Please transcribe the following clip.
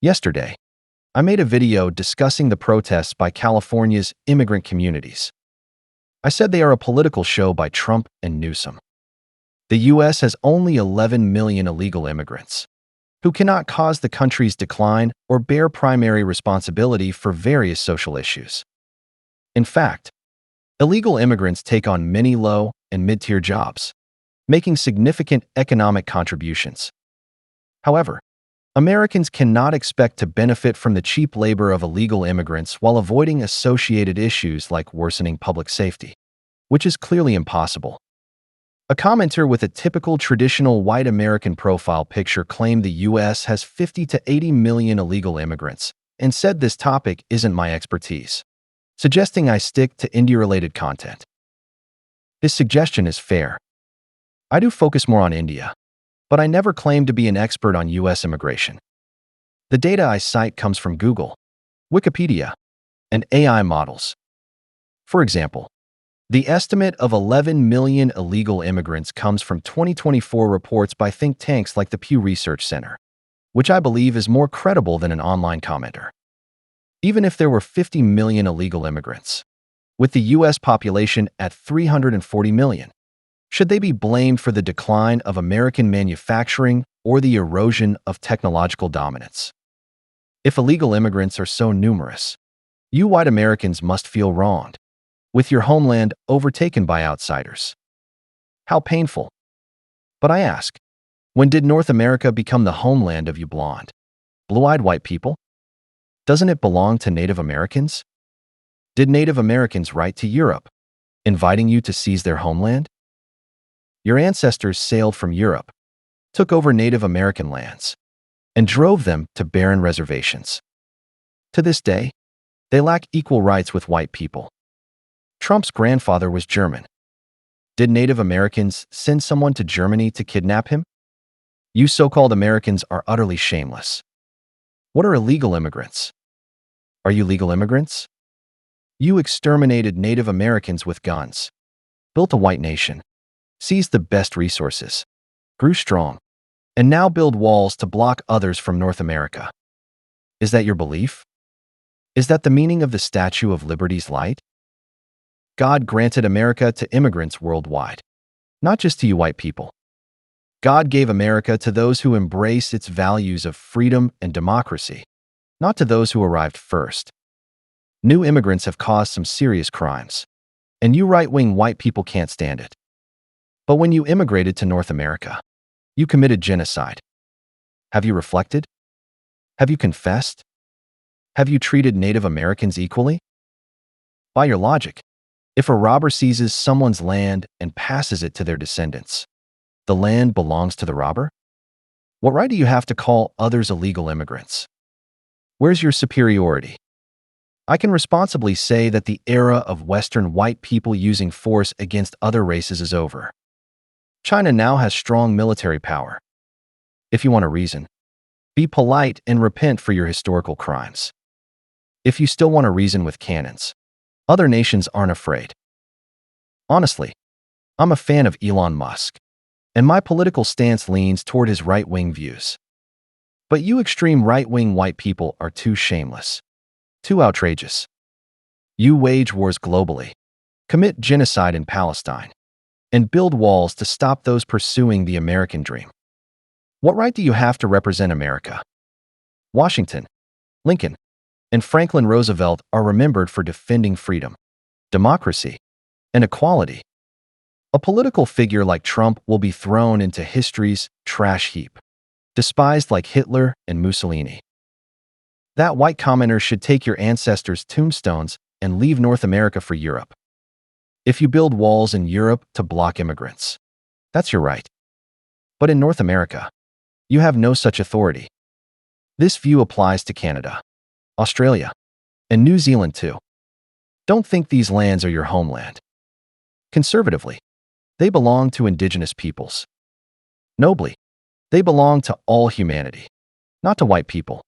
Yesterday, I made a video discussing the protests by California's immigrant communities. I said they are a political show by Trump and Newsom. The U.S. has only 11 million illegal immigrants, who cannot cause the country's decline or bear primary responsibility for various social issues. In fact, illegal immigrants take on many low and mid-tier jobs, making significant economic contributions. However, Americans cannot expect to benefit from the cheap labor of illegal immigrants while avoiding associated issues like worsening public safety, which is clearly impossible. A commenter with a typical traditional white American profile picture claimed the U.S. has 50 to 80 million illegal immigrants and said this topic isn't my expertise, suggesting I stick to India-related content. This suggestion is fair. I do focus more on India, but I never claim to be an expert on U.S. immigration. The data I cite comes from Google, Wikipedia, and AI models. For example, the estimate of 11 million illegal immigrants comes from 2024 reports by think tanks like the Pew Research Center, which I believe is more credible than an online commenter. Even if there were 50 million illegal immigrants, with the U.S. population at 340 million, should they be blamed for the decline of American manufacturing or the erosion of technological dominance? If illegal immigrants are so numerous, you white Americans must feel wronged, with your homeland overtaken by outsiders. How painful. But I ask, when did North America become the homeland of you blonde, blue-eyed white people? Doesn't it belong to Native Americans? Did Native Americans write to Europe, inviting you to seize their homeland? Your ancestors sailed from Europe, took over Native American lands, and drove them to barren reservations. To this day, they lack equal rights with white people. Trump's grandfather was German. Did Native Americans send someone to Germany to kidnap him? You so-called Americans are utterly shameless. What are illegal immigrants? Are you legal immigrants? You exterminated Native Americans with guns, built a white nation, seized the best resources, grew strong, and now build walls to block others from North America. Is that your belief? Is that the meaning of the Statue of Liberty's light? God granted America to immigrants worldwide, not just to you white people. God gave America to those who embrace its values of freedom and democracy, not to those who arrived first. New immigrants have caused some serious crimes, and you right-wing white people can't stand it. But when you immigrated to North America, you committed genocide. Have you reflected? Have you confessed? Have you treated Native Americans equally? By your logic, if a robber seizes someone's land and passes it to their descendants, the land belongs to the robber? What right do you have to call others illegal immigrants? Where's your superiority? I can responsibly say that the era of Western white people using force against other races is over. China now has strong military power. If you want a reason, be polite and repent for your historical crimes. If you still want to reason with cannons, other nations aren't afraid. Honestly, I'm a fan of Elon Musk, and my political stance leans toward his right-wing views. But you extreme right-wing white people are too shameless, too outrageous. You wage wars globally, commit genocide in Palestine, and build walls to stop those pursuing the American dream. What right do you have to represent America? Washington, Lincoln, and Franklin Roosevelt are remembered for defending freedom, democracy, and equality. A political figure like Trump will be thrown into history's trash heap, despised like Hitler and Mussolini. That white commenter should take your ancestors' tombstones and leave North America for Europe. If you build walls in Europe to block immigrants, that's your right. But in North America, you have no such authority. This view applies to Canada, Australia, and New Zealand too. Don't think these lands are your homeland. Conservatively, they belong to indigenous peoples. Nobly, they belong to all humanity, not to white people.